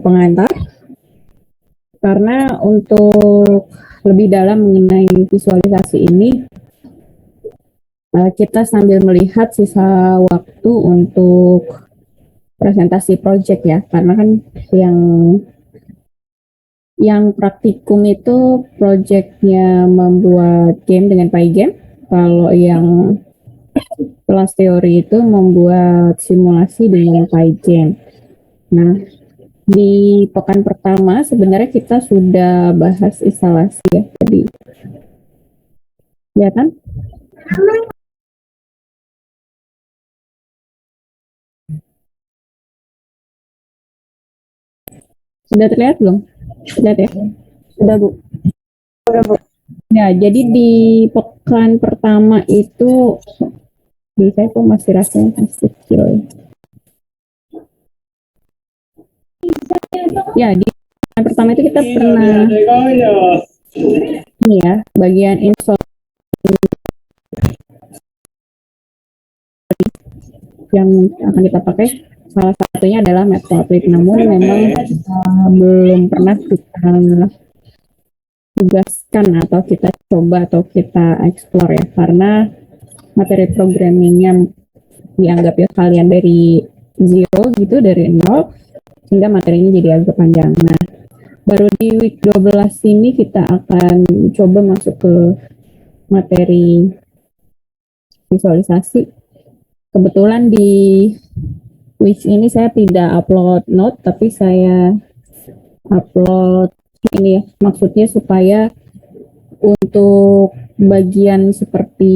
pengantar, karena untuk lebih dalam mengenai visualisasi ini, kita sambil melihat sisa waktu untuk presentasi project ya, karena kan yang praktikum itu projectnya membuat game dengan Pygame, kalau yang kelas teori itu membuat simulasi dengan Pygame. Nah, di pekan pertama sebenarnya kita sudah bahas instalasi ya tadi. Ya kan? Sudah terlihat belum? Sudah ya? Sudah, Bu. Sudah, Bu. Ya, jadi di pekan pertama itu di saya tuh masih rasanya masih kecil. Ya, di pekan pertama itu kita pernah ini ya, bagian install yang akan kita pakai salah satunya adalah Matplotlib, namun memang belum pernah kita tugaskan atau kita coba atau kita explore ya, karena materi programmingnya dianggap ya kalian dari zero gitu, dari nol, sehingga materinya jadi agak panjang. Nah, baru di week 12 ini kita akan coba masuk ke materi visualisasi. Kebetulan di week ini saya tidak upload note, tapi saya upload ini ya, maksudnya supaya untuk bagian seperti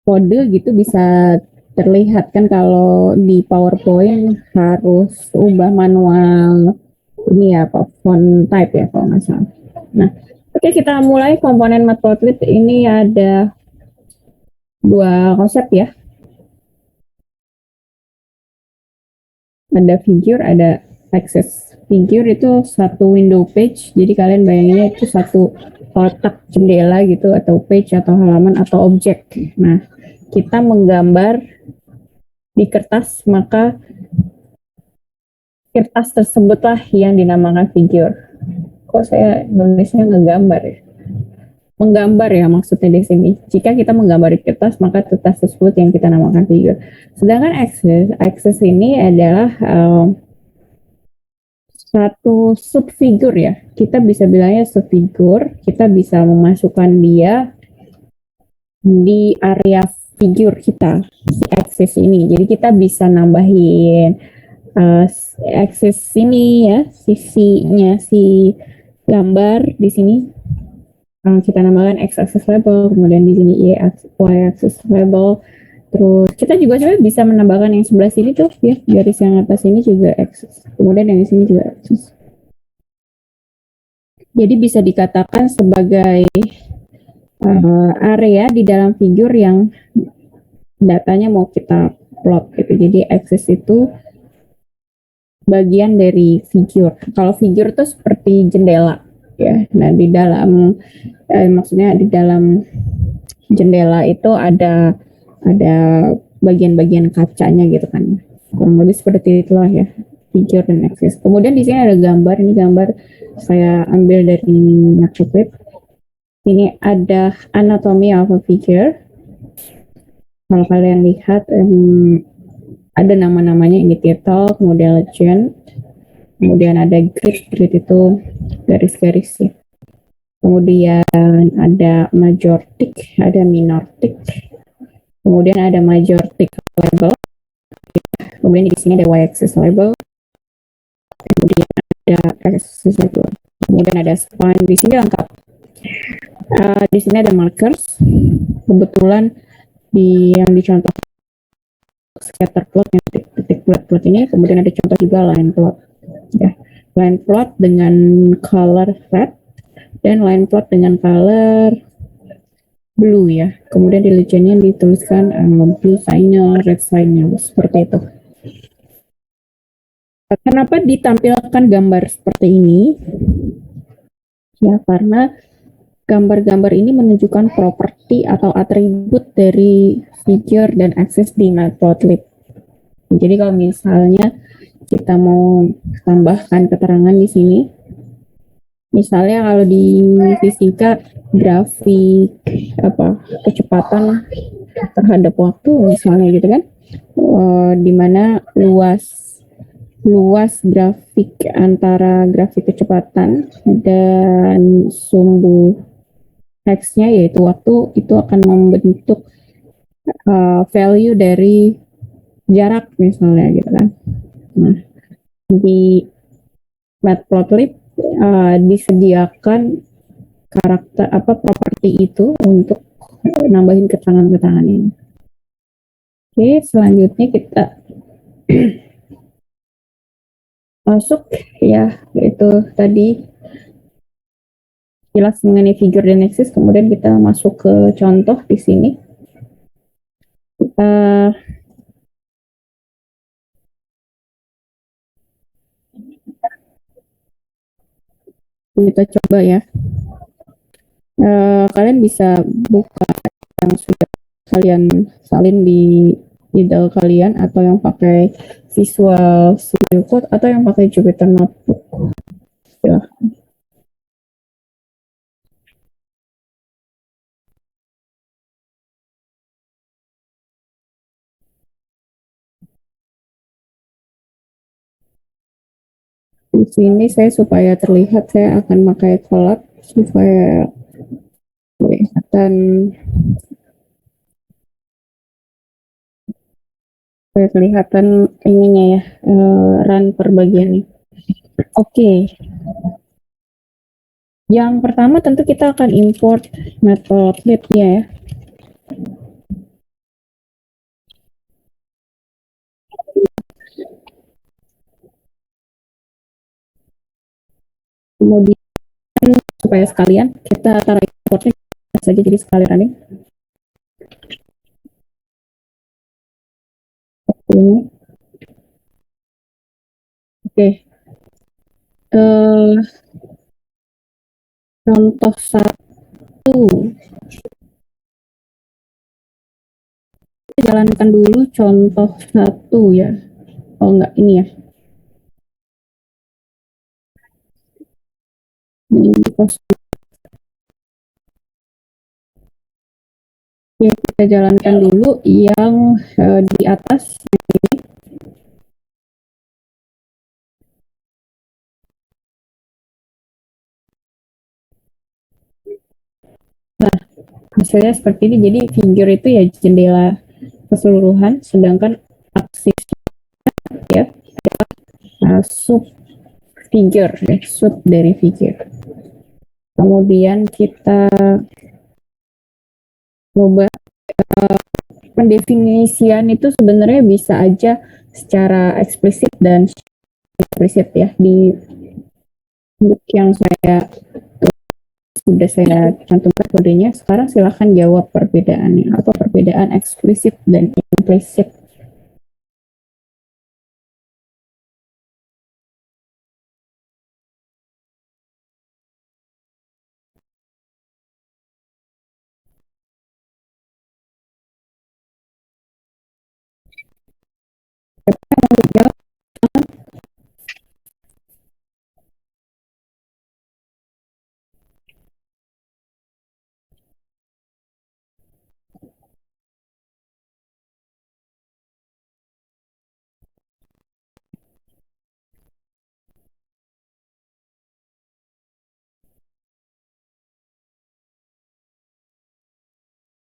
kode gitu bisa terlihat kan. Kalau di PowerPoint harus ubah manual ini ya, apa font type ya kalau nggak salah. Nah, oke, kita mulai komponen Matplotlib. Ini ada dua konsep ya, ada figure, ada access. Figure itu satu window page, jadi kalian bayanginnya itu satu kotak jendela gitu, atau page atau halaman atau objek. Nah, kita menggambar di kertas, maka kertas tersebutlah yang dinamakan figure. Kok saya nulisnya ngegambar ya? Menggambar ya maksudnya di sini. Jika kita menggambar di kertas, maka kertas tersebut yang kita namakan figure. Sedangkan access ini adalah satu subfigure ya. Kita bisa bilangnya subfigure. Kita bisa memasukkan dia di area figure kita, si axis ini. Jadi kita bisa nambahin axis ini ya, sisinya si gambar di sini. Kita namakan x-axis label, kemudian di sini y-axis label. Terus kita juga sebenarnya bisa menambahkan yang sebelah sini tuh ya, garis yang atas ini juga axis, kemudian yang di sini juga axis. Jadi bisa dikatakan sebagai area di dalam figure yang datanya mau kita plot gitu. Jadi axis itu bagian dari figure. Kalau figure tuh seperti jendela ya. Nah, di dalam maksudnya di dalam jendela itu ada bagian-bagian kacanya gitu kan. Kurang lebih seperti itulah ya, figure dan axis. Kemudian di sini ada gambar. Ini gambar saya ambil dari Matplotlib. Ini ada anatomy of a figure. Kalau kalian lihat ada nama-namanya, ini title, kemudian legend, kemudian ada grid itu garis-garis ya. Kemudian ada major tick, ada minor tick, kemudian ada major tick label, kemudian di sini ada y-axis label, kemudian ada x-axis label, kemudian ada span. Di sini lengkap. Di sini ada markers. Kebetulan yang dicontoh scatter plot, yang titik plot ini, kemudian ada contoh juga line plot ya, line plot dengan color red dan line plot dengan color blue ya. Kemudian di legendnya dituliskan blue sign-nya, red sign-nya, seperti itu. Kenapa ditampilkan gambar seperti ini? Ya, karena gambar-gambar ini menunjukkan properti atau atribut dari figure dan axis di Matplotlib. Jadi kalau misalnya kita mau tambahkan keterangan di sini. Misalnya kalau di fisika grafik kecepatan terhadap waktu misalnya gitu kan, di mana luas grafik antara grafik kecepatan dan sumbu X-nya yaitu waktu itu akan membentuk value dari jarak misalnya gitu kan. Nah, di Matplotlib disediakan karakter properti itu untuk nambahin keterangan-keterangan ini. Oke, selanjutnya kita masuk ya, yaitu tadi jelas mengenai figure dan axis, kemudian kita masuk ke contoh di sini. Kita coba ya. Kalian bisa buka yang sudah kalian salin di email kalian, atau yang pakai Visual Studio Code, atau yang pakai Jupyter Notebook. Ya. Di sini saya supaya terlihat, saya akan pakai collab supaya kelihatan ininya ya, run per bagiannya. Oke. Yang pertama tentu kita akan import Matplotlib-nya ya. Kemudian supaya sekalian kita taruh importnya saja, jadi sekali running. Oke. Contoh 1. Kita jalankan dulu contoh 1 ya. Oh enggak, ini ya. Oke, kita jalankan dulu yang di atas ini. Nah, hasilnya seperti ini. Jadi figure itu ya jendela keseluruhan, sedangkan aksis ya sub figure ya, sub dari figure. Kemudian kita coba pendefinisian itu sebenarnya bisa aja secara eksplisit dan eksplisit ya. Di book yang sudah saya cantumkan kodenya. Sekarang silahkan jawab perbedaannya, atau perbedaan eksplisit dan implisit.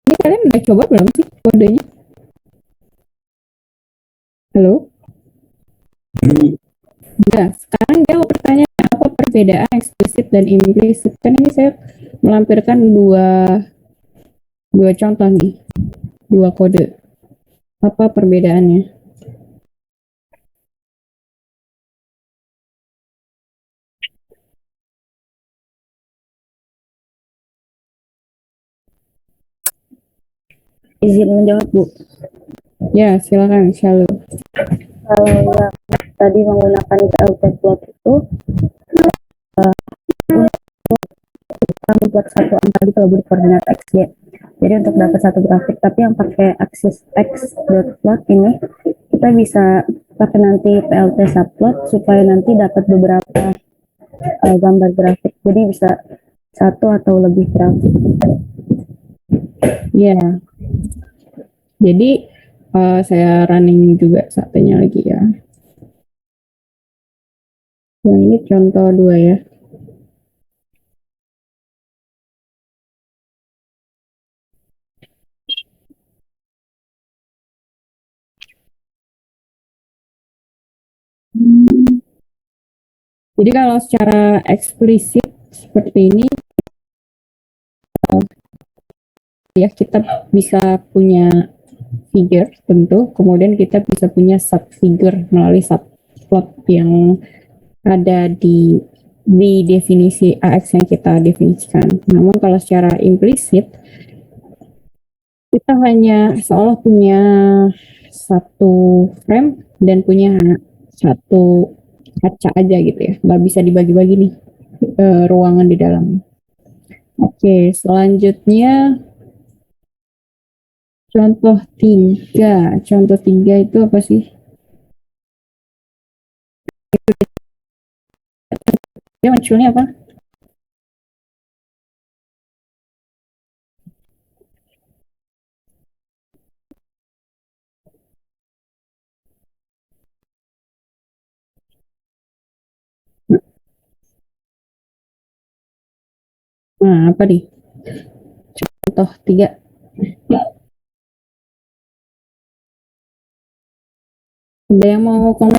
Ini kalian udah coba belum sih kodenya? Halo? Nah, sekarang jawab pertanyaan, apa perbedaan eksplisit dan implisit? Kan ini saya melampirkan dua contoh nih, dua kode. Apa perbedaannya? Izin menjawab, Bu. Ya, silakan, Shalom. Kalau yang tadi menggunakan Matplotlib itu kita membuat satu angka di kalau koordinat x, y. Jadi untuk dapat satu grafik, tapi yang pakai aksis x.plot ini kita bisa pakai nanti PLT subplot supaya nanti dapat beberapa gambar grafik. Jadi bisa satu atau lebih grafik. Ya, jadi saya running juga satunya lagi ya. Yang ini contoh 2 ya. Jadi kalau secara eksplisit seperti ini, ya kita bisa punya figure tentu, kemudian kita bisa punya subfigure melalui subplot yang ada di definisi AX yang kita definisikan. Namun kalau secara implisit, kita hanya seolah punya satu frame dan punya satu kaca aja gitu ya, nggak bisa dibagi-bagi nih ruangan di dalam. Oke, selanjutnya contoh 3. Contoh 3 itu apa sih? Dia munculnya apa? Nah, apa nih? Contoh 3. Ada yang mau komen?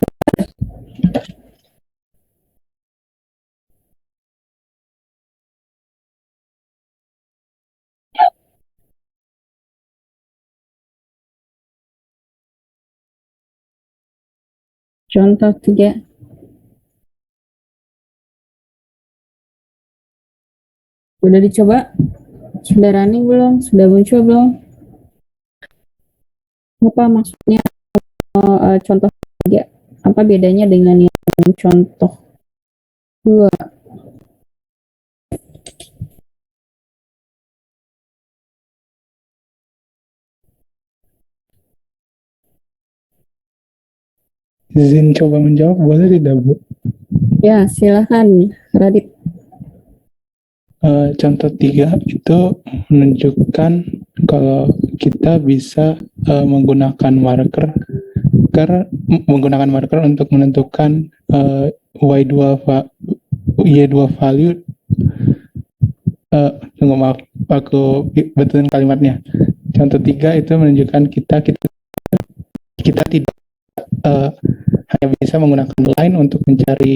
Contoh 3. Sudah dicoba? Sudah running belum? Sudah muncul belum? Apa maksudnya contoh 3? Apa bedanya dengan yang contoh 2? Izin coba menjawab, boleh tidak, Bu? Ya, silahkan, Radit. Contoh 3 itu menunjukkan kalau kita bisa menggunakan marker untuk menentukan Y2 value. Tunggu, maaf, aku betulin kalimatnya. Contoh 3 itu menunjukkan kita tidak hanya bisa menggunakan line untuk mencari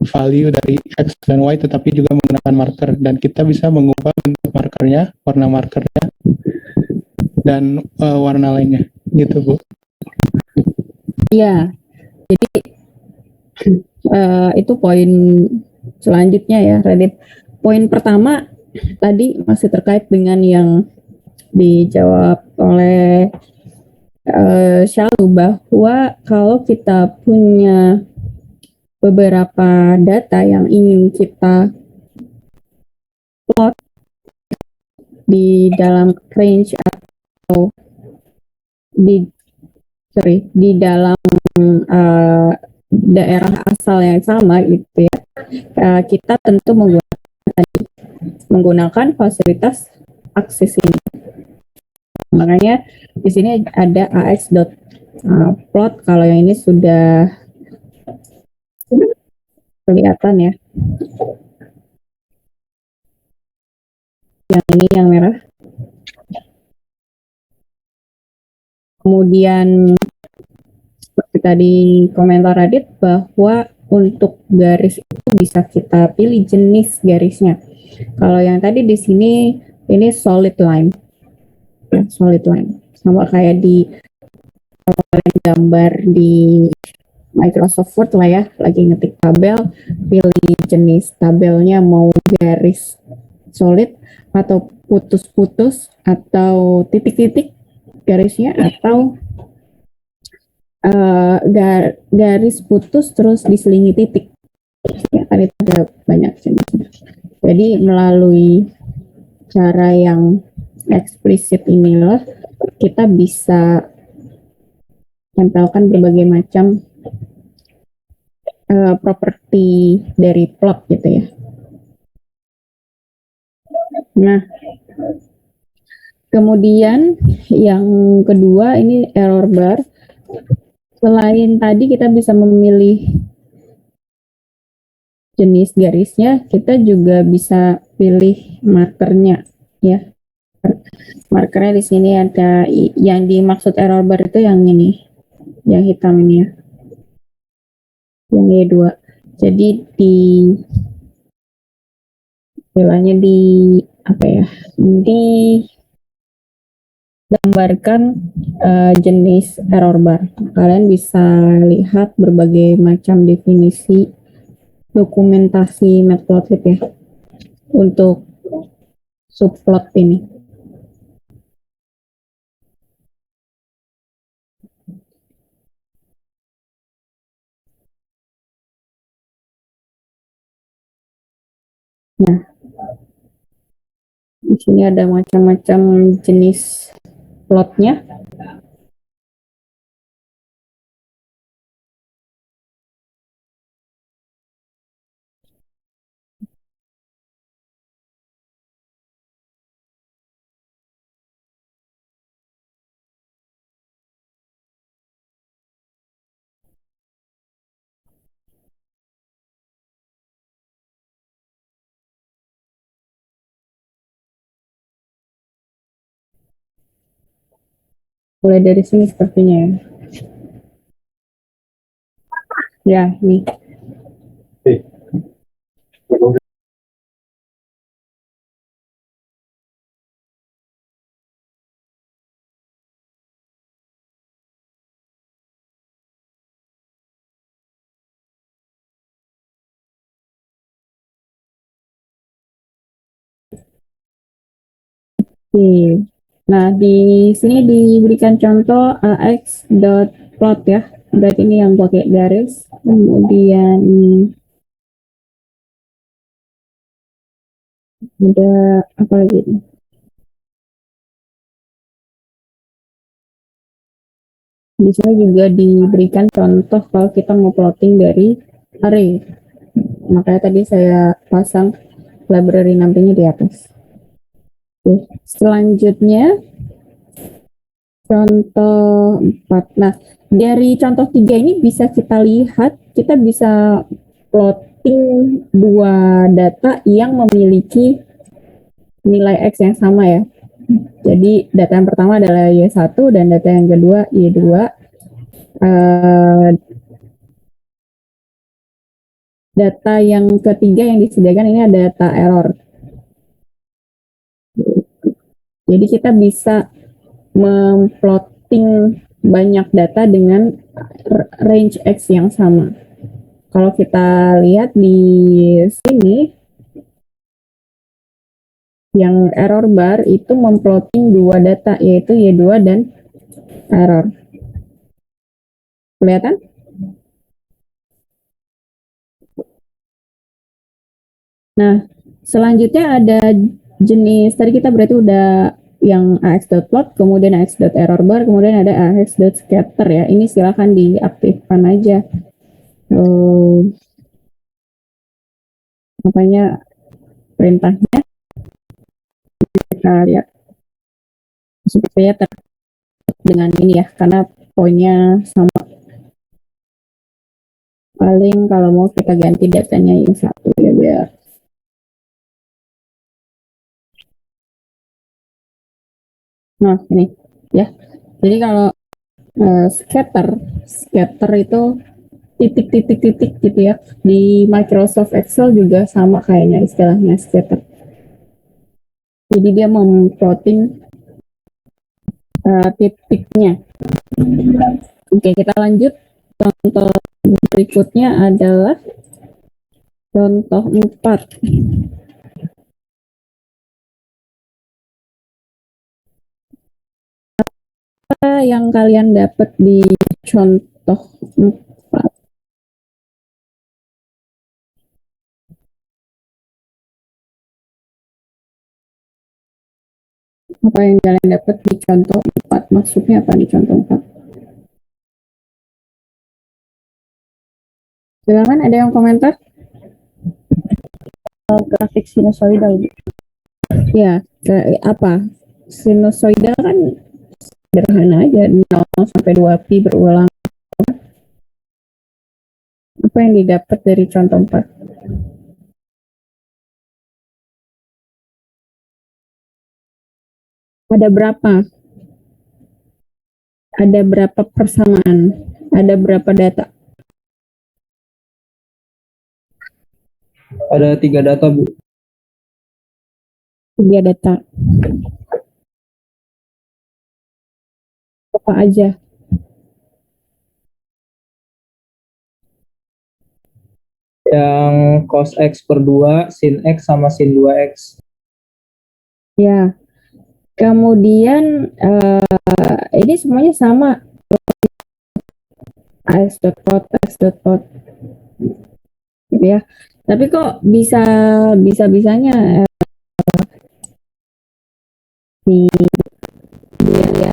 value dari X dan Y, tetapi juga menggunakan marker, dan kita bisa mengubah bentuk markernya, warna markernya, dan warna lainnya, gitu, Bu. Iya, jadi itu poin selanjutnya ya, Radit. Poin pertama tadi masih terkait dengan yang dijawab oleh Shalom, bahwa kalau kita punya beberapa data yang ingin kita plot di dalam range atau di dalam daerah asal yang sama gitu ya, kita tentu menggunakan fasilitas akses ini. Makanya di sini ada ax.plot. Kalau yang ini sudah kelihatan ya. Yang ini yang merah. Kemudian seperti tadi komentar Radit bahwa untuk garis itu bisa kita pilih jenis garisnya. Kalau yang tadi di sini ini solid line. Solid line. Sama kayak di gambar di Microsoft Word lah ya, lagi ngetik tabel, pilih jenis tabelnya mau garis solid atau putus-putus atau titik-titik garisnya, atau garis putus terus diselingi titik. Ya, kan itu ada banyak jenisnya. Jadi melalui cara yang eksplisit inilah kita bisa tempelkan berbagai macam properti dari plot gitu ya. Nah, kemudian yang kedua ini error bar. Selain tadi kita bisa memilih jenis garisnya, kita juga bisa pilih markernya ya. Markernya di sini ada yang dimaksud error bar itu yang ini, yang hitam ini ya. Yang Y2. Jadi di istilahnya di apa ya? Digambarkan jenis error bar. Kalian bisa lihat berbagai macam definisi dokumentasi matplotlib ya untuk subplot ini. Nah, di sini ada macam-macam jenis plotnya. Mulai dari sini sepertinya ya. Ya, nih. Oke. Nah, di sini diberikan contoh ax.plot ya. Berarti ini yang pakai garis. Kemudian ada apa lagi nih? Di sini juga diberikan contoh kalau kita mau plotting dari array. Makanya tadi saya pasang library nantinya di atas. Oke. Selanjutnya contoh 4. Nah, dari contoh 3 ini bisa kita lihat, kita bisa plotting dua data yang memiliki nilai X yang sama ya. Jadi data yang pertama adalah Y1 dan data yang kedua Y2. Data yang ketiga yang disediakan ini ada data error. Jadi kita bisa memplotting banyak data dengan range X yang sama. Kalau kita lihat di sini, yang error bar itu memplotting dua data, yaitu Y2 dan error. Kelihatan? Nah, selanjutnya ada jenis, tadi kita berarti udah yang ax.plot, kemudian ax.errorbar, kemudian ada ax.scatter ya. Ini silahkan diaktifkan aja. Makanya perintahnya kita lihat supaya dengan ini ya, karena poinnya sama. Paling kalau mau kita ganti datanya yang satu ya biar. Nah ini ya. Jadi kalau scatter itu titik-titik-titik gitu ya. Di Microsoft Excel juga sama kayaknya istilahnya scatter. Jadi dia memplotting titiknya. Oke, kita lanjut. Contoh berikutnya adalah contoh 4. Apa yang kalian dapat di contoh 4? Apa yang kalian dapat di contoh 4? Maksudnya apa di contoh 4? Silakan, ada yang komentar? Grafik sinusoidal. Ya, apa? Sinusoidal kan sederhana aja, 0 sampai 2 pi berulang. Apa yang didapat dari contoh 4? Ada berapa? Ada berapa persamaan? Ada berapa data? Ada 3 data, Bu. 3 data. Apa aja? Yang cos X per 2, sin X sama sin 2X. Ya. Kemudian ini semuanya sama. S.out gitu ya. Tapi kok bisa-bisanya di dia ya,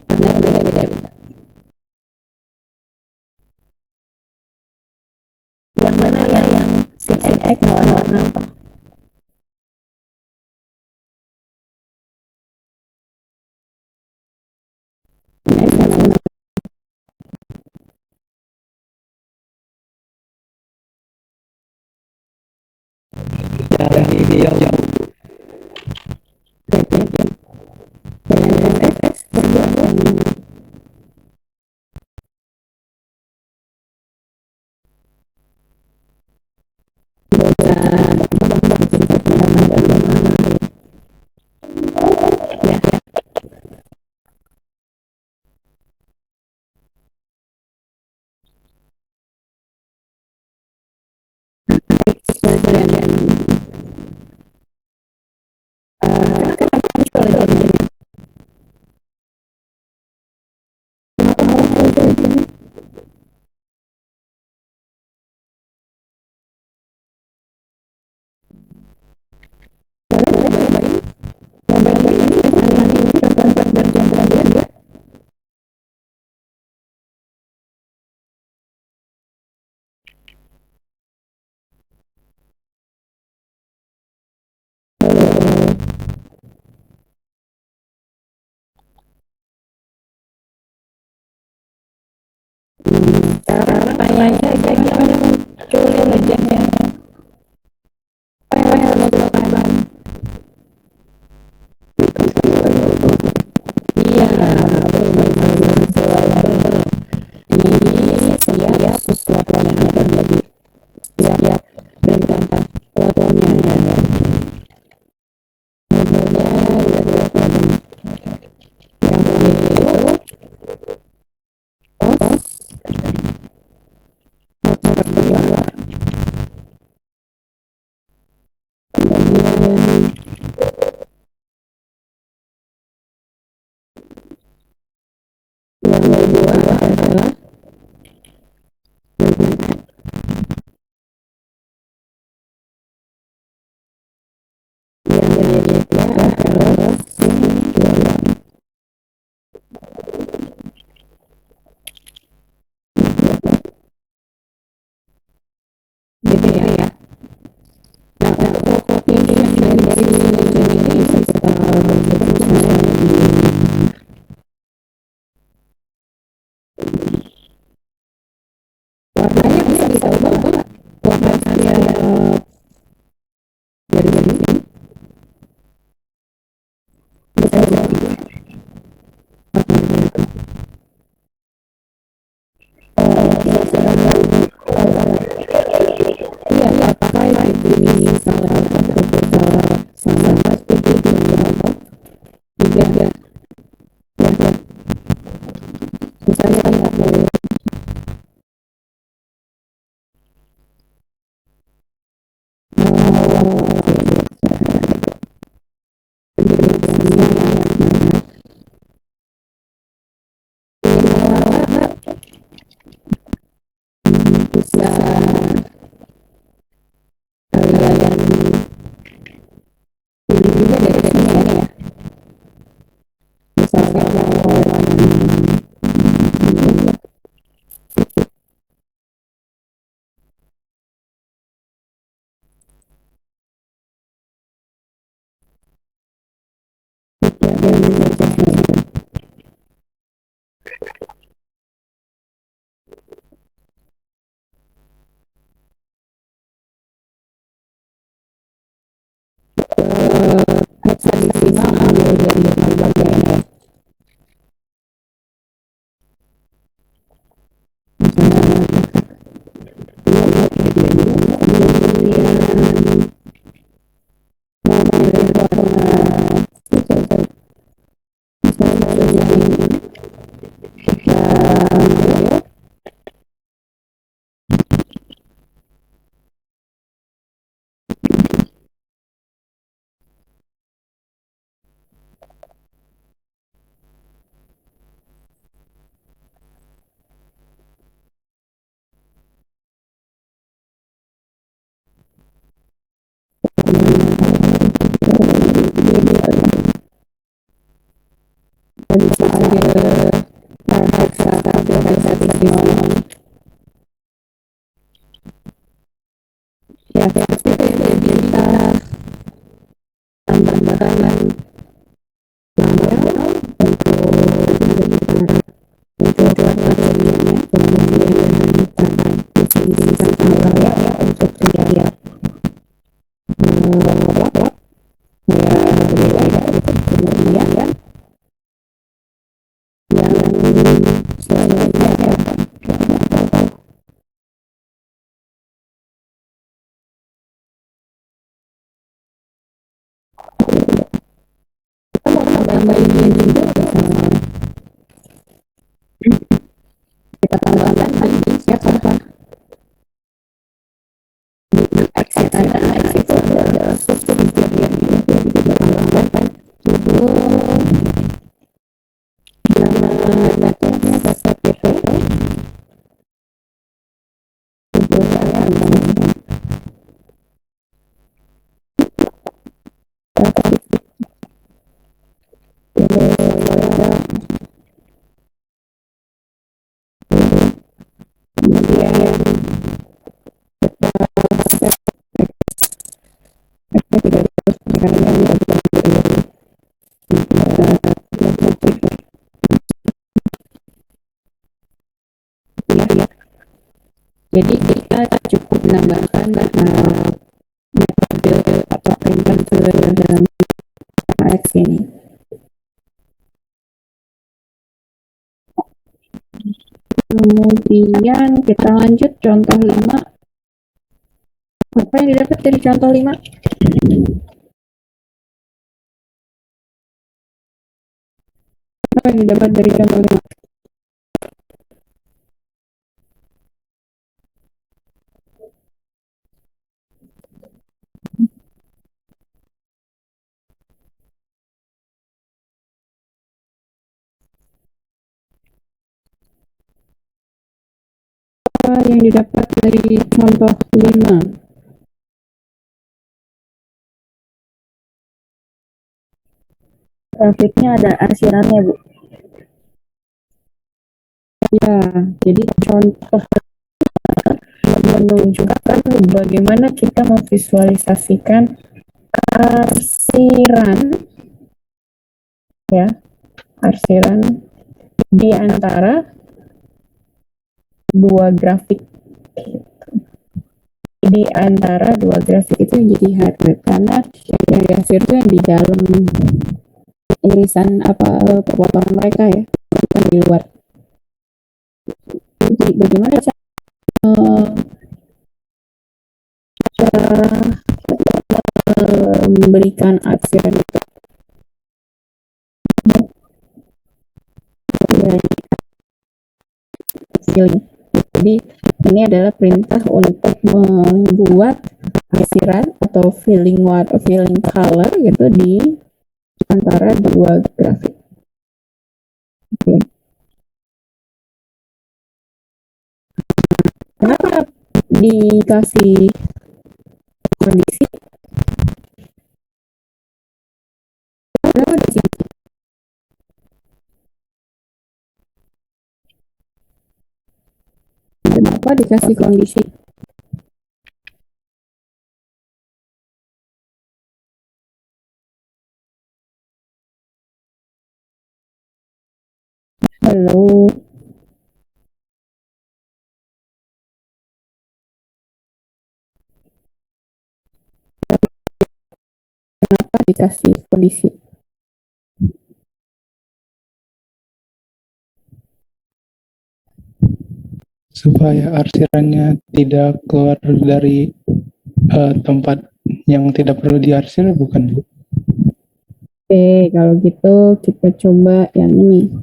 karena beda-beda. Yang mana ya yang sin X warna apa? Yang ini yang Sekarang kayaknya jangan munculin wajahnya. Apa yang harus dilakukan? Iya, ini siap sesuatu yang terjadi. Siap berangkat pelakuannya. Modelnya yang itu yang kedua adalah yang ketiga adalah gitu ya. Nah, untuk yang dari ini bisa warnanya bisa diubah nggak? Warna saya dari sini bisa diubah. Iya, apakah ini salah satu sama seperti beberapa tiga ya, misalnya nggak boleh kemudian mau memilih warna misalnya hijau, bisa ambil heksa ambil hexadecimal ya pasti kita tambahkan lambda untuk warna kemudian tambah isi tambah ya untuk menjadi lap ya berbeda gitu kemudian yang selanjutnya ya tambah ini juga kita tambahkan lagi siapa X itu adalah struktur interior jadi kita tambahkan tubuh nama metodenya data itu tubuh saya tambahkan kemudian tidak karena ya jadi kita cukup menambahkan metode atau interval dalam X ini kemudian kita lanjut contoh 5 apa yang didapat dari contoh 5 apa yang didapat dari contoh 5 apa yang didapat dari contoh 5 Grafiknya ada arsirannya, Bu. ya jadi contoh menunjukkan bagaimana kita memvisualisasikan arsiran ya arsiran di antara dua grafik itu yang jadi heartbeat karena yang diarsir itu yang di dalam irisan apa pepotongan mereka ya bukan di luar jadi bagaimana cara memberikan arsiran itu ya, jadi ini adalah perintah untuk membuat arsiran atau filling color gitu di antara dua grafik. Oke. Kenapa dikasih kondisi? Kenapa di sini? Kenapa dikasih kondisi? Halo. Kenapa dikasih kondisi? supaya arsirannya tidak keluar dari tempat yang tidak perlu diarsir, bukan Bu? Oke, kalau gitu kita coba yang ini.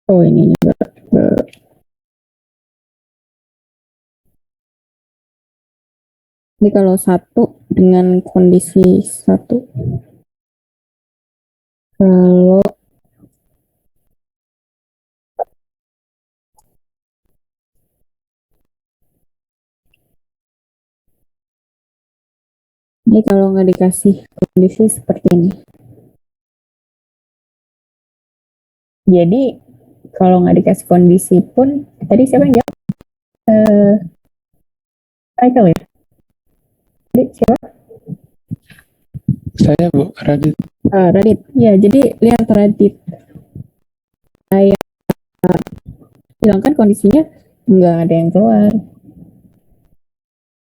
Oh, ini juga. Ini kalau satu dengan kondisi satu. Kalau ini kalau nggak dikasih kondisi seperti ini. Jadi kalau nggak dikasih kondisi pun, tadi siapa yang jawab? Michael ya? Tadi siapa? Saya Bu, Radit. Radit. Ya, jadi lihat Radit. Saya hilangkan kondisinya, nggak ada yang keluar.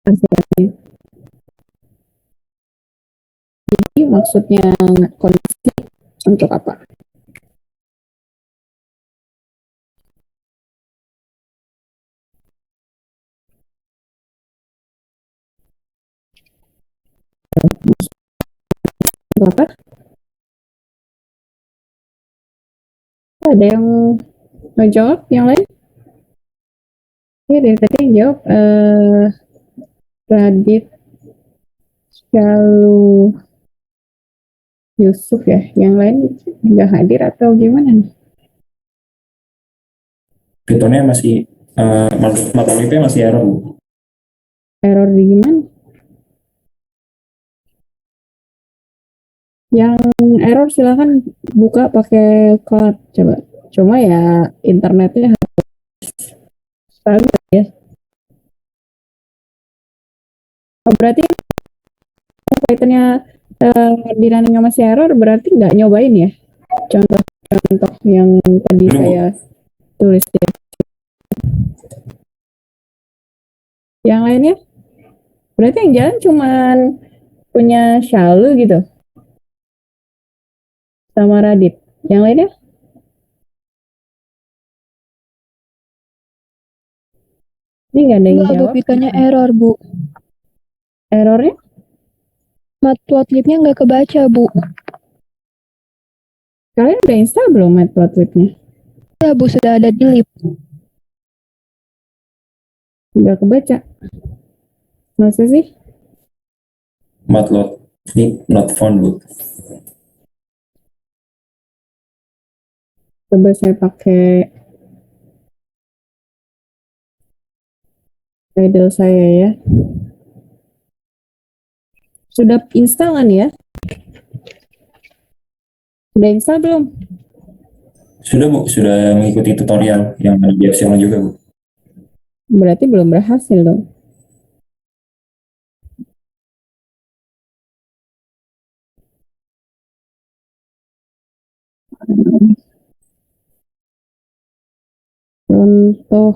Arsirannya. Jadi maksudnya kondisi untuk apa? Untuk apa? Ada yang menjawab yang lain? Ya, dari tadi yang jawab Radit Syalu Yusuf ya. Yang lain nggak hadir atau gimana nih? Pythonnya masih matlablibnya masih error Bu. Error di gimana? Yang error silahkan buka pakai cloud coba. Cuma ya internetnya harus stabil ya. Oh, berarti Pythonnya di running masih error berarti nggak nyobain ya? Contoh-contoh yang tadi Belum, Bu. saya tulis ya. Yang lainnya? Berarti yang jalan cuman punya Shalu gitu sama Radit. Yang lainnya? Ini nggak ada yang Enggak, Bu, jawab. Pythonnya error, Bu. Errornya? Matplotlibnya nggak kebaca, Bu. Kalian udah install belum Matplotlib-nya? Ya, Bu, sudah ada di lib. Nggak kebaca. Masa sih? Matplotlib not found Bu. Coba saya pakai Gradle saya ya. Sudah install kan ya? Sudah install belum? Sudah Bu, sudah mengikuti tutorial yang ada di Epsilon juga Bu. Berarti belum berhasil dong. Contoh.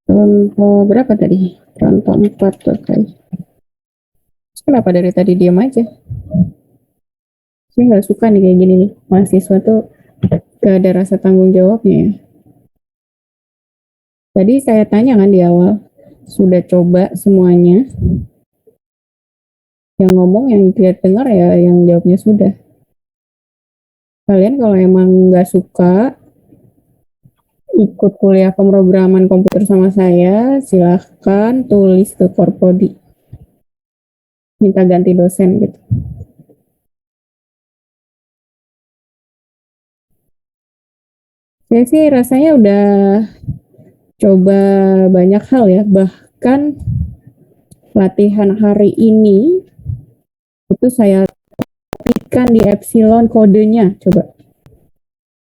Contoh berapa tadi? Contoh 4 tuh guys. Kenapa dari tadi diam aja? Saya nggak suka nih kayak gini nih. Mahasiswa tuh gak ada rasa tanggung jawabnya ya. Tadi saya tanya kan di awal, sudah coba semuanya. Yang ngomong, yang tidak dengar ya yang jawabnya sudah. Kalian kalau emang nggak suka ikut kuliah pemrograman komputer sama saya, silahkan tulis ke Forprodi. Minta ganti dosen gitu. Saya sih rasanya udah coba banyak hal ya, bahkan latihan hari ini itu saya ketikkan di Epsilon kodenya, coba.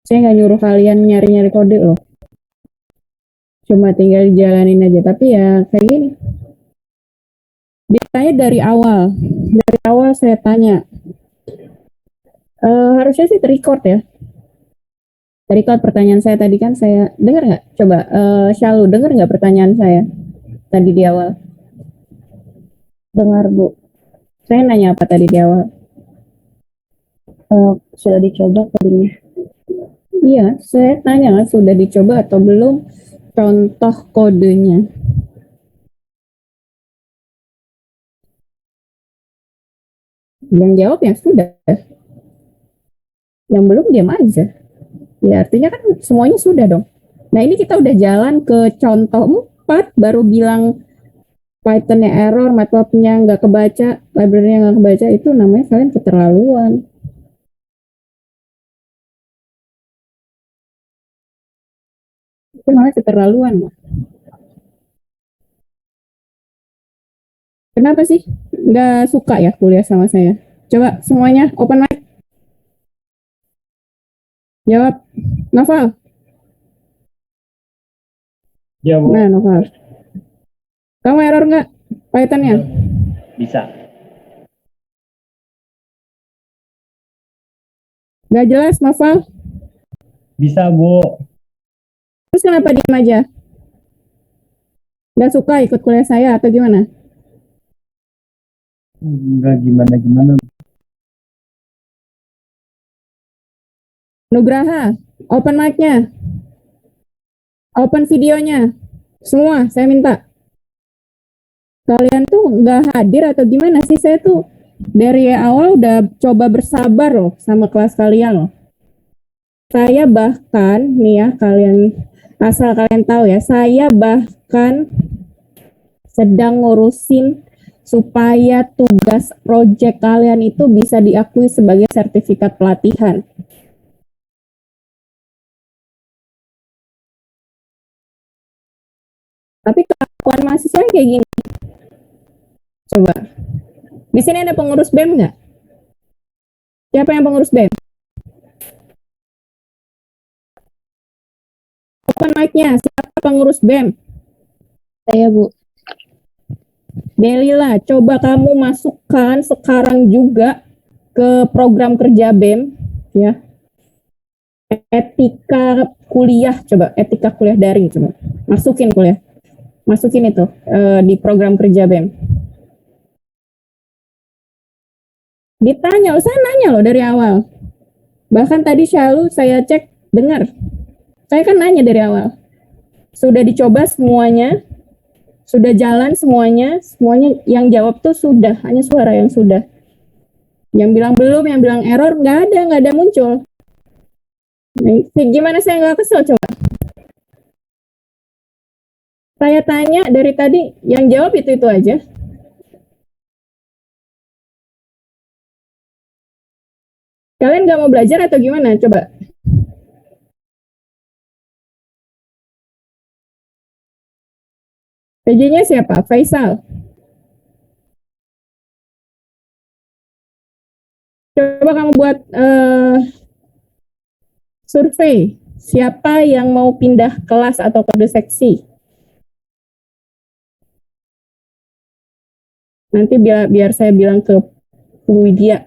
Saya nggak nyuruh kalian nyari-nyari kode loh. Cuma tinggal jalanin aja, tapi ya kayak gini. Ditanya dari awal saya tanya, harusnya sih terrecord ya. Tadi kalau pertanyaan saya tadi kan saya dengar nggak? Coba Syalu dengar nggak pertanyaan saya tadi di awal? Dengar, Bu. Saya nanya apa tadi di awal? Sudah dicoba codingnya. Iya, saya tanya kan sudah dicoba atau belum contoh kodenya. Yang jawab ya sudah. Yang belum diam aja. Ya artinya kan semuanya sudah dong. Nah ini kita udah jalan ke contoh 4 baru bilang Python-nya error, MATLAB-nya nggak kebaca, library-nya nggak kebaca, itu namanya kalian keterlaluan. Itu namanya keterlaluan. Kenapa sih nggak suka ya kuliah sama saya? Coba semuanya open mic. Jawab. Novel. Ya, Bu. Nah, Novel. Kamu error nggak Python-nya? Bisa. Nggak jelas, Novel. Bisa, Bu. Terus kenapa diam aja? Nggak suka ikut kuliah saya atau gimana? Enggak gimana-gimana. Nugraha, open mic-nya, open videonya, semua saya minta. Kalian tuh nggak hadir atau gimana sih? Saya tuh dari awal udah coba bersabar loh sama kelas kalian loh. Saya bahkan nih ya kalian asal kalian tahu ya, saya bahkan sedang ngurusin supaya tugas project kalian itu bisa diakui sebagai sertifikat pelatihan. Tapi kelakuan mahasiswa kayak gini. Coba. Di sini ada pengurus BEM nggak? Siapa yang pengurus BEM? Open mic-nya, siapa pengurus BEM? Saya, Bu. Delila, coba kamu masukkan sekarang juga ke program kerja BEM, ya. Etika kuliah, coba etika kuliah daring, coba masukin kuliah, masukin itu di program kerja BEM. Ditanya, saya nanya loh dari awal. Bahkan tadi Syalu saya cek dengar. Saya kan nanya dari awal. Sudah dicoba semuanya, sudah jalan semuanya, semuanya yang jawab tuh sudah, hanya suara yang sudah. Yang bilang belum, yang bilang error, nggak ada muncul. Nah, gimana saya nggak kesel coba? Saya tanya dari tadi, yang jawab itu aja. Kalian nggak mau belajar atau gimana? Coba. PJ-nya siapa? Faisal. Coba kamu buat survei. Siapa yang mau pindah kelas atau kode seksi? Nanti biar saya bilang ke Bu Widya.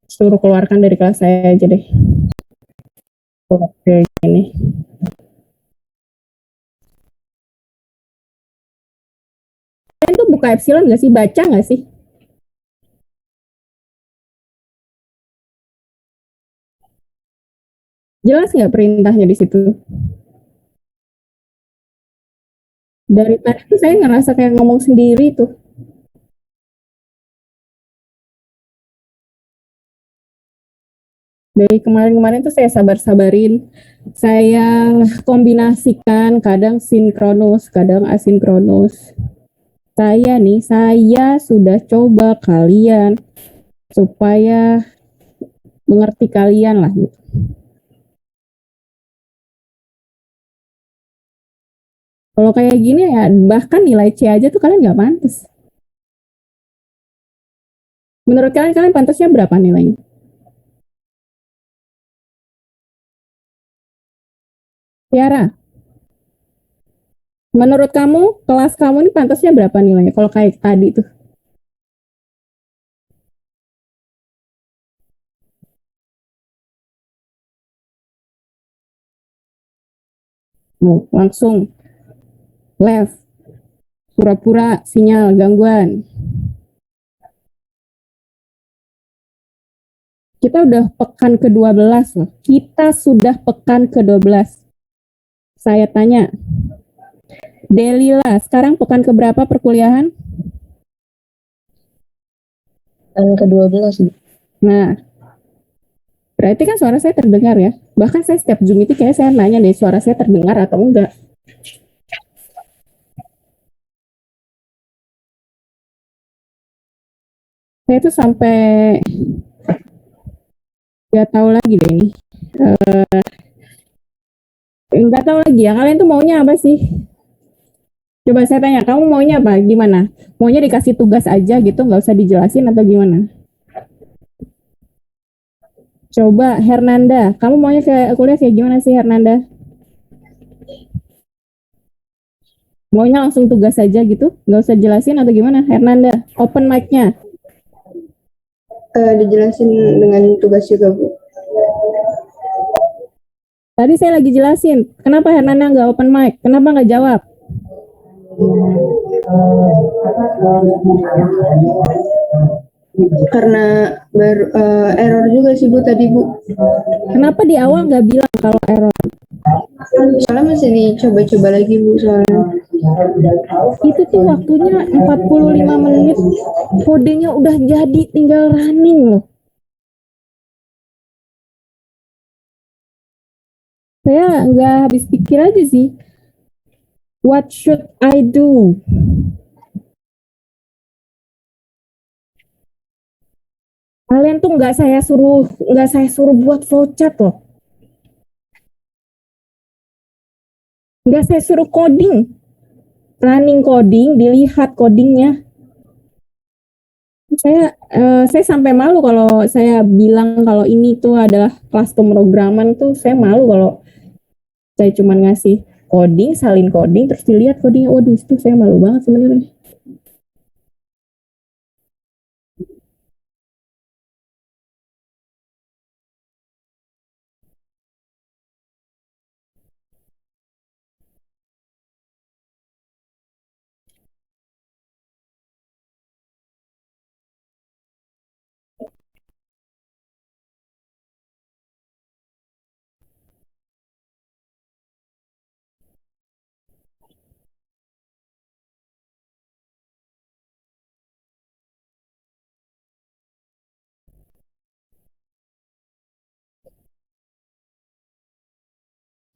Suruh keluarkan dari kelas saya aja deh. Oke, ini. Kalian tuh buka Epsilon nggak sih? Baca nggak sih? Jelas nggak perintahnya di situ? Dari tadi tuh saya ngerasa kayak ngomong sendiri tuh. Dari kemarin-kemarin tuh saya sabar-sabarin, saya kombinasikan kadang sinkronus, kadang asinkronus. Saya sudah coba kalian supaya mengerti kalian lah gitu. Kalau kayak gini ya bahkan nilai C aja tuh kalian nggak pantas. Menurut kalian pantasnya berapa nilainya? Tiara, menurut kamu kelas kamu ini pantasnya berapa nilainya? Kalau kayak tadi tuh. Langsung left, pura-pura sinyal gangguan. Kita udah pekan ke-12 loh. Kita sudah pekan ke-12. Saya tanya, Delila, sekarang pekan keberapa perkuliahan? Pekan ke-12, Bu. Nah, berarti kan suara saya terdengar ya. Bahkan saya setiap Zoom itu kayak saya nanya deh, suara saya terdengar atau enggak. Saya tuh sampai nggak tahu lagi deh ini. Nggak tahu lagi ya, kalian tuh maunya apa sih? Coba saya tanya, kamu maunya apa? Gimana? Maunya dikasih tugas aja gitu, nggak usah dijelasin atau gimana? Coba Hernanda, kamu maunya kuliah kayak gimana sih Hernanda? Maunya langsung tugas aja gitu, nggak usah jelasin atau gimana? Hernanda, open mic-nya. Dijelasin dengan tugas juga, Bu. Tadi saya lagi jelasin, kenapa Hernanda nggak open mic? Kenapa nggak jawab? Karena baru error juga sih, Bu, tadi, Bu. Kenapa di awal nggak bilang kalau error? Soalnya masih dicoba-coba lagi, Bu, soalnya. Itu tuh waktunya 45 menit, kodenya udah jadi, tinggal running loh. Saya nggak habis pikir aja sih. What should I do? Kalian tuh nggak saya suruh buat flowchart loh. Nggak saya suruh coding. Running coding, dilihat codingnya. Saya sampai malu kalau saya bilang kalau ini tuh adalah kelas pemrograman tuh saya malu kalau saya cuma ngasih coding, salin coding, terus dilihat codingnya. Waduh, itu saya malu banget sebenarnya.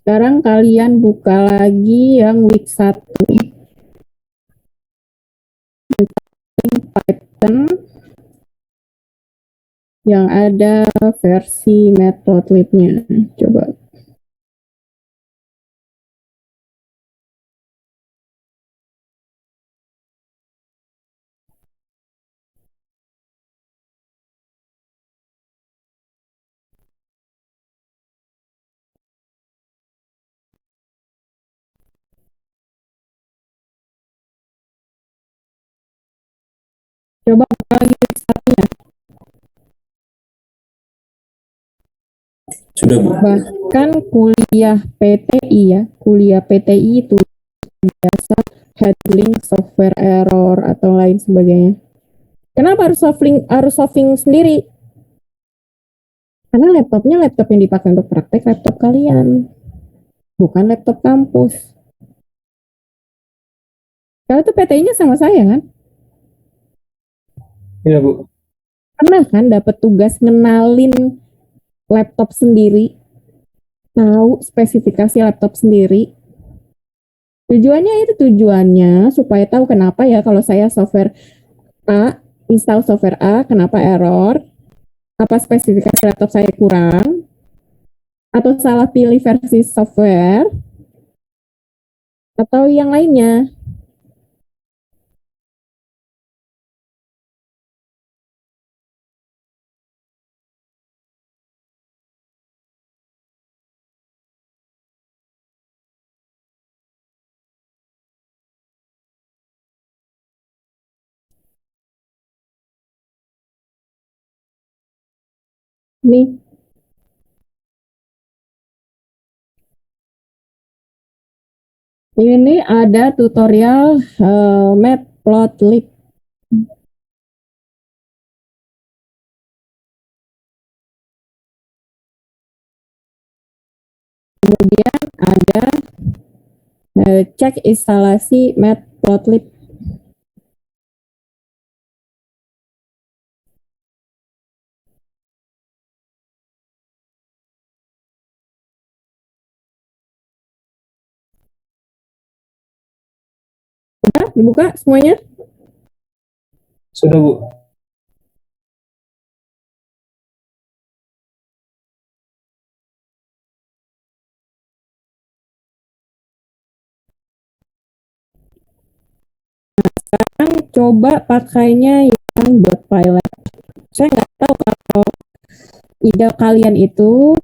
Sekarang kalian buka lagi yang week 1. Python yang ada versi matplotlib-nya. Coba. Coba buka lagi week 1-nya. Sudah, Bu. Bahkan kuliah PTI ya, kuliah PTI itu biasa handling software error atau lain sebagainya. Kenapa harus solving sendiri? Karena laptopnya laptop yang dipakai untuk praktek laptop kalian, bukan laptop kampus. Kalau itu PTI-nya sama saya kan? Iya, Bu. Pernah kan dapat tugas ngenalin laptop sendiri, tahu spesifikasi laptop sendiri. Tujuannya supaya tahu kenapa ya kalau saya software A, install software A, kenapa error, apa spesifikasi laptop saya kurang, atau salah pilih versi software, atau yang lainnya. Nih, Ini ada tutorial Matplotlib. Kemudian ada cek instalasi Matplotlib. Udah dibuka semuanya? Sudah, Bu. Sekarang coba pakainya yang .pylab. Saya nggak tahu kalau ide kalian itu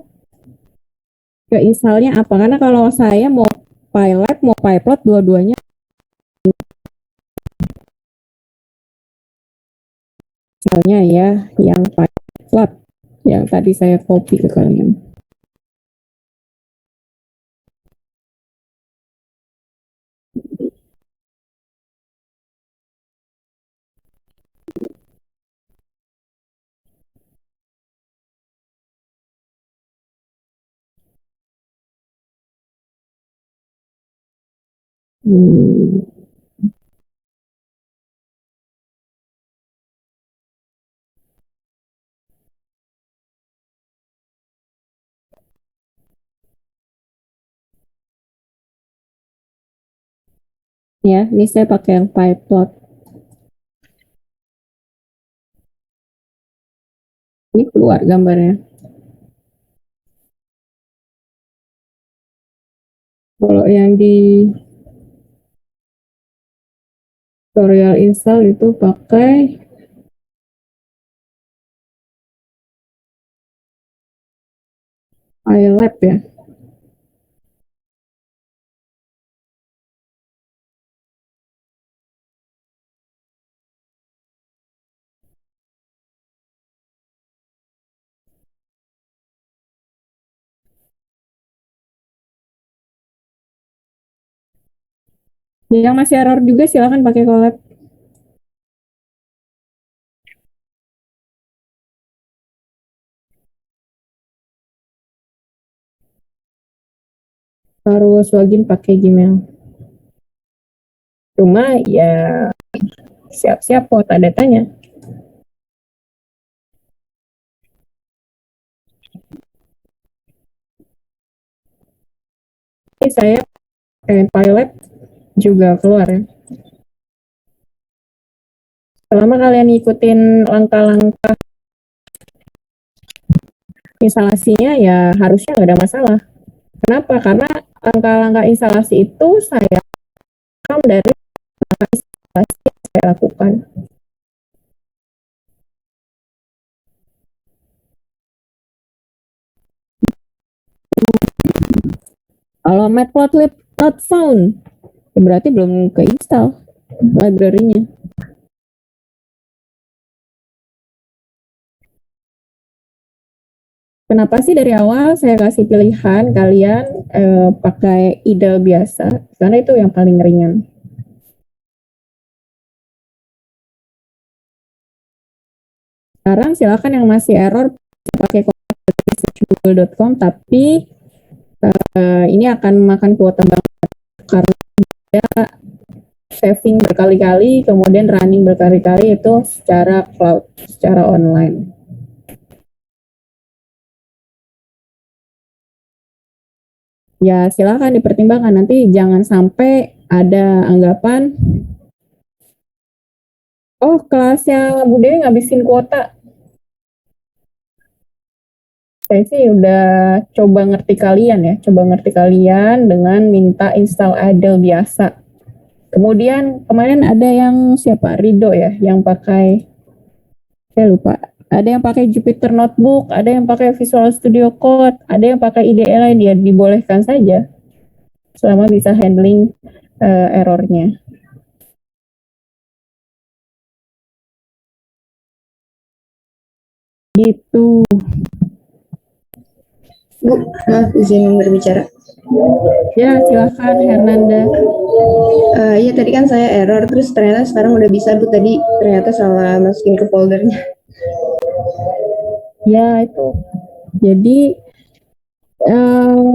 ke installnya apa, karena kalau saya mau pylab mau pyplot dua-duanya. Misalnya ya yang pyplot yang tadi saya copy ke kalian. Hmm. Ya, ini saya pakai yang pyplot. Ini keluar gambarnya. Kalau yang di tutorial install itu pakai pylab ya. Yang masih error juga silakan pakai collab. Harus login pakai Gmail. Cuma ya siap-siap kuota datanya. Ini saya pylab juga keluar ya. Selama kalian ikutin langkah-langkah instalasinya ya harusnya nggak ada masalah. Kenapa? Karena langkah-langkah instalasi itu saya rekam dari langkah instalasi yang saya lakukan. Kalau matplotlib not found, ya berarti belum keinstall library-nya. Kenapa sih dari awal saya kasih pilihan kalian pakai IDLE biasa? Karena itu yang paling ringan. Sekarang silakan yang masih error pakai google.com, tapi ini akan makan kuota banget karena dia saving berkali-kali, kemudian running berkali-kali itu secara cloud, secara online. Ya silakan dipertimbangkan, nanti jangan sampai ada anggapan, oh kelasnya Bu Dewi ngabisin kuota. Saya sih udah coba ngerti kalian ya, coba ngerti kalian dengan minta install idle biasa. Kemudian kemarin ada yang siapa, Rido ya, yang pakai, saya lupa, ada yang pakai Jupyter Notebook, ada yang pakai Visual Studio Code, ada yang pakai IDE lain, ya dibolehkan saja selama bisa handling errornya. Gitu. Bu, maaf izin berbicara. Ya, silakan Hernanda. Iya tadi kan saya error, terus ternyata sekarang udah bisa Bu, tadi ternyata salah masukin ke foldernya. Ya, itu. Jadi eh,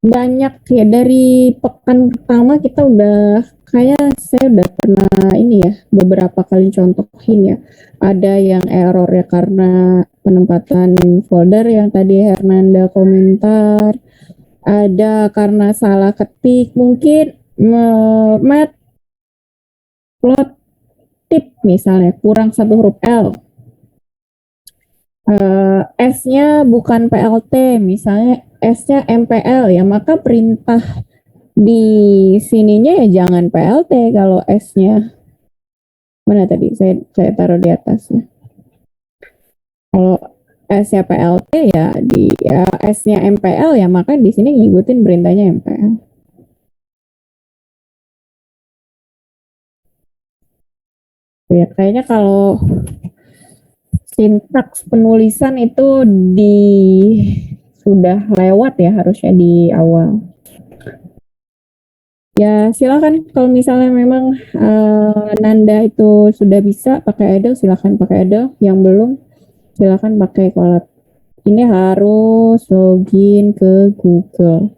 banyak ya dari pekan pertama kita udah kayak saya udah pernah ini ya beberapa kali contohin ya. Ada yang error ya karena penempatan folder yang tadi Hernanda komentar. Ada karena salah ketik mungkin matplotlib misalnya kurang satu huruf L. S-nya bukan PLT, misalnya S-nya MPL ya, maka perintah di sininya ya jangan PLT kalau S-nya. Mana tadi? Saya taruh di atasnya. Kalau S-nya PLT ya di ya, S-nya MPL ya, maka di sini ngikutin perintahnya MPL. Ya, kayaknya kalau sintaks penulisan itu sudah lewat ya harusnya di awal. Ya silakan kalau misalnya memang Nanda itu sudah bisa pakai Edel, silakan pakai Edel. Yang belum silakan pakai Colab. Ini harus login ke Google.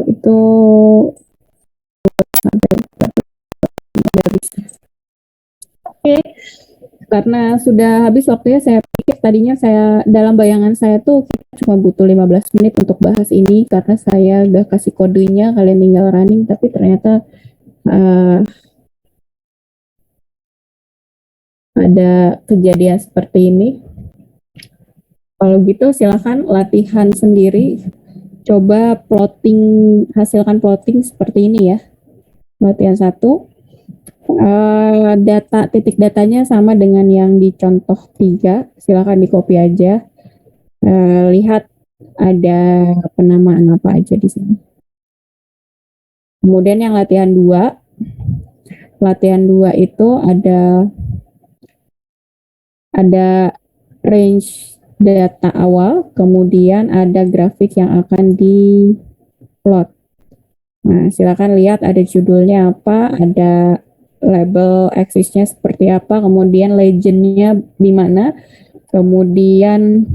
Itu sampai nggak bisa. Oke, karena sudah habis waktunya, saya pikir tadinya dalam bayangan saya tuh kita cuma butuh 15 menit untuk bahas ini karena saya udah kasih kodenya, kalian tinggal running, tapi ternyata ada kejadian seperti ini. Kalau gitu silahkan latihan sendiri, coba hasilkan plotting seperti ini ya. Latihan 1. Titik datanya sama dengan yang di contoh 3, silakan di copy aja. Lihat ada penamaan apa aja di sini. Kemudian yang latihan 2 itu ada range data awal, kemudian ada grafik yang akan di-plot. Nah, silakan lihat ada judulnya apa, ada label axis-nya seperti apa, kemudian legend-nya di mana, kemudian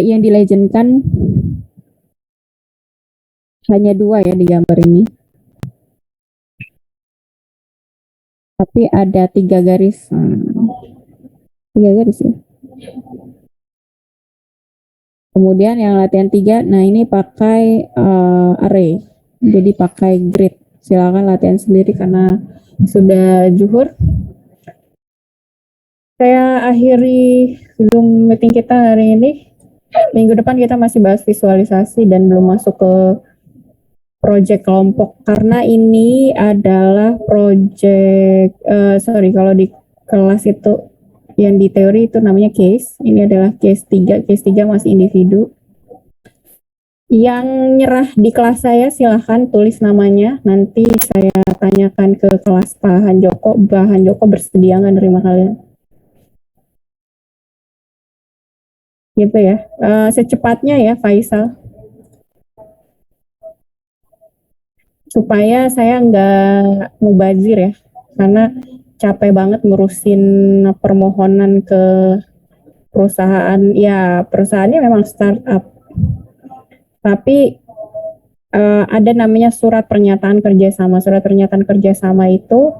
yang di-legend-kan hanya 2 ya di gambar ini. Tapi ada 3 garis. 3 garis ya. Kemudian yang latihan 3, nah ini pakai array. Jadi pakai grid. Silakan latihan sendiri karena sudah zuhur. Saya akhiri Zoom meeting kita hari ini. Minggu depan kita masih bahas visualisasi dan belum masuk ke project kelompok karena ini adalah project kalau di kelas itu yang di teori itu namanya case. Ini adalah case 3. Case 3 masih individu. Yang nyerah di kelas saya silahkan tulis namanya. Nanti saya tanyakan ke kelas Pak Hanjoko. Pak Hanjoko bersedia nggak nerima kalian? Gitu ya. Secepatnya ya Faisal. Supaya saya nggak mubazir ya. Karena capek banget ngurusin permohonan ke perusahaan. Ya perusahaannya memang startup. Tapi ada namanya surat pernyataan kerjasama. Surat pernyataan kerjasama itu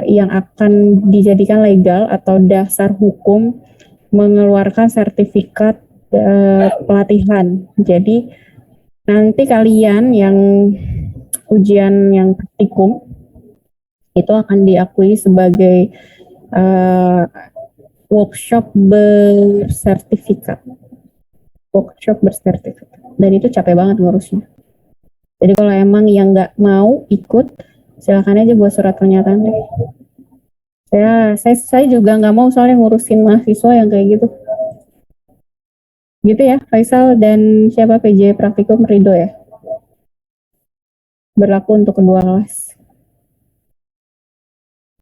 yang akan dijadikan legal atau dasar hukum mengeluarkan sertifikat pelatihan. Jadi nanti kalian yang ujian yang praktikum itu akan diakui sebagai workshop bersertifikat. Dan itu capek banget ngurusnya. Jadi kalau emang yang nggak mau ikut, silakan aja buat surat pernyataan deh. Saya juga nggak mau soalnya ngurusin mahasiswa yang kayak gitu. Gitu ya, Faisal dan siapa PJ Praktikum Rido ya. Berlaku untuk kedua kelas.